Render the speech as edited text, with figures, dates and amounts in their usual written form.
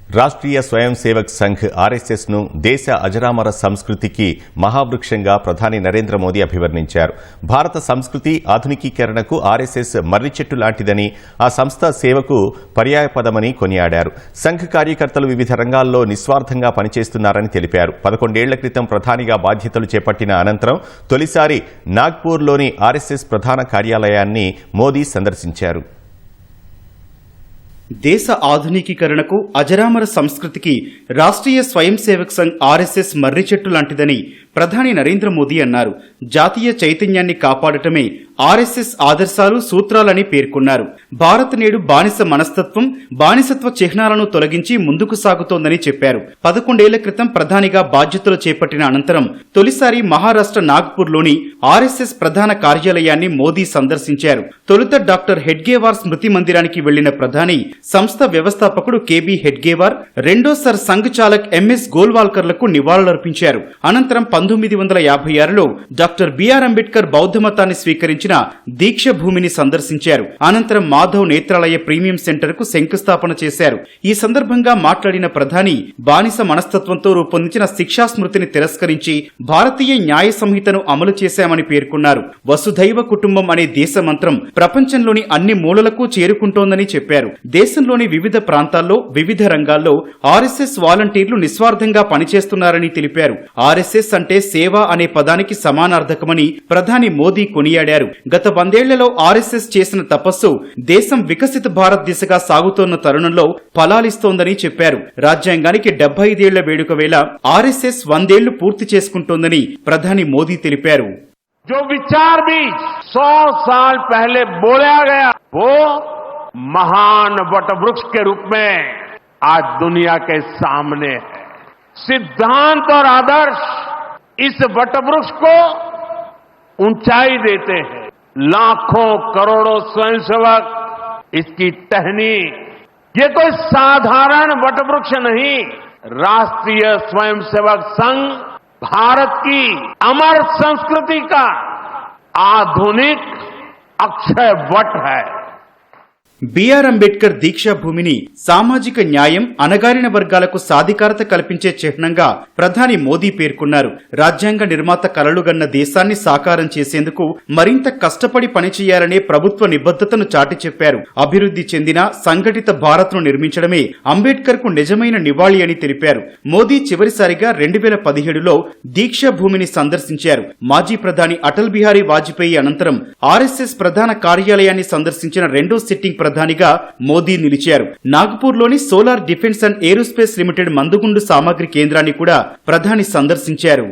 రాష్ట్రీయ స్వయం సేవక్ సంఘ్ ఆర్ఎస్ఎస్ ను దేశ అజరామర సంస్కృతికి మహావృక్షంగా ప్రధాని నరేంద్ర మోదీ అభివర్ణించారు. భారత సంస్కృతి ఆధునికీకరణకు ఆర్ఎస్ఎస్ మర్రిచెట్టు లాంటిదని, ఆ సంస్థ సేవకు పర్యాయపదమని కొనియాడారు. సంఘ్ కార్యకర్తలు వివిధ రంగాల్లో నిస్వార్థంగా పనిచేస్తున్నారని తెలిపారు. 11 ఏళ్ల క్రితం ప్రధానిగా బాధ్యతలు చేపట్టిన అనంతరం తొలిసారి నాగ్పూర్లోని ఆర్ఎస్ఎస్ ప్రధాన కార్యాలయాన్ని మోదీ సందర్శించారు. దేశ ఆధునికీకరణకు అజరామర సంస్కృతికి రాష్ట్రీయ స్వయం సేవక్ సంఘ్ ఆర్ఎస్ఎస్ మర్రిచెట్టు లాంటిదని ప్రధాని నరేంద్ర మోదీ అన్నారు. జాతీయ చైతన్యాన్ని కాపాడటమే ఆర్ఎస్ఎస్ ఆదర్శాలు, సూత్రాలని పేర్కొన్నారు. భారత్ నేడు బానిస మనస్తత్వం, బానిసత్వ చిహ్నాలను తొలగించి ముందుకు సాగుతోందని చెప్పారు. 11 ఏళ్ల క్రితం ప్రధానిగా బాధ్యతలు చేపట్టిన అనంతరం తొలిసారి మహారాష్ట్ర నాగ్పూర్లోని ఆర్ఎస్ఎస్ ప్రధాన కార్యాలయాన్ని మోదీ సందర్శించారు. తొలుత డాక్టర్ హెడ్గేవార్ స్మృతి మందిరానికి వెళ్లిన ప్రధాని సంస్థ వ్యవస్థాపకుడు కేబీ హెడ్గేవార్, రెండో సర్ సంఘ్ చాలక్ ఎంఎస్ గోల్వాల్కర్లకు నివాళులర్పించారు. అనంతరం 1956లో డాక్టర్ బిఆర్ అంబేద్కర్ బౌద్ధ మతాన్ని స్వీకరించిన దీక్ష భూమిని సందర్శించారు. అనంతరం మాధవ్ నేత్రాలయ ప్రీమియం సెంటర్ కు శంకుస్థాపన చేశారు. ఈ సందర్భంగా మాట్లాడిన ప్రధాని బానిస మనస్తత్వంతో రూపొందించిన శిక్షా స్మృతిని తిరస్కరించి భారతీయ న్యాయ సంహితను అమలు చేశామని పేర్కొన్నారు. వసుధైవ కుటుంబం అనే దేశ మంత్రం ప్రపంచంలోని అన్ని మూలలకు చేరుకుంటోందని చెప్పారు. దేశంలోని వివిధ ప్రాంతాల్లో వివిధ రంగాల్లో ఆర్ఎస్ఎస్ వాలంటీర్లు నిస్వార్థంగా పనిచేస్తున్నారని తెలిపారు. ఆర్ఎస్ఎస్ అంటే సేవ అనే పదానికి సమానార్థకమని ప్రధాని మోదీ కొనియాడారు. గత 100 ఏళ్లలో ఆర్ఎస్ఎస్ చేసిన తపస్సు దేశం వికసిత భారత్ దిశగా సాగుతోన్న తరుణంలో ఫలాలిస్తోందని చెప్పారు. రాజ్యాంగానికి 75 ఏళ్ల వేడుక వేళ ఆర్ఎస్ఎస్ 100 ఏళ్లు పూర్తి చేసుకుంటోందని ప్రధాని మోదీ తెలిపారు. जो विचार भी 100 साल पहले बोला गया वो महान वटवृक्ष के रूप में आज दुनिया के सामने है. सिद्धांत और आदर्श इस वटवृक्ष को ऊंचाई देते हैं. लाखों करोड़ों स्वयंसेवक इसकी टहनी, ये कोई साधारण वटवृक्ष नहीं. राष्ट्रीय स्वयंसेवक संघ भारत की अमर संस्कृति का आधुनिक अक्षय वट है. బిఆర్ అంబేద్కర్ దీక్షా భూమిని సామాజిక న్యాయం, అణగారిన వర్గాలకు సాధికారత కల్పించే చిహ్నంగా ప్రధాని మోదీ పేర్కొన్నారు. రాజ్యాంగ నిర్మాత కలలుగన్న దేశాన్ని సాకారం చేసేందుకు మరింత కష్టపడి పనిచేయాలనే ప్రభుత్వ నిబద్ధతను చాటి చెప్పారు. అభివృద్ధి చెందిన సంఘటిత భారత్ ను నిర్మించడమే అంబేద్కర్ కు నిజమైన నివాళి అని తెలిపారు. మోదీ చివరిసారిగా 2017లో దీక్షా భూమిని సందర్శించారు. మాజీ ప్రధాని అటల్ బిహారీ వాజ్పేయి అనంతరం ఆర్ఎస్ఎస్ ప్రధాన కార్యాలయాన్ని సందర్శించిన రెండో సిట్టింగ్ ప్రధానిగా మోదీ నిలిచారు. నాగ్పూర్లోని Solar Defence and Aerospace Limited మందుగుండు సామాగ్రి కేంద్రాన్ని కూడా ప్రధాని సందర్శించారు.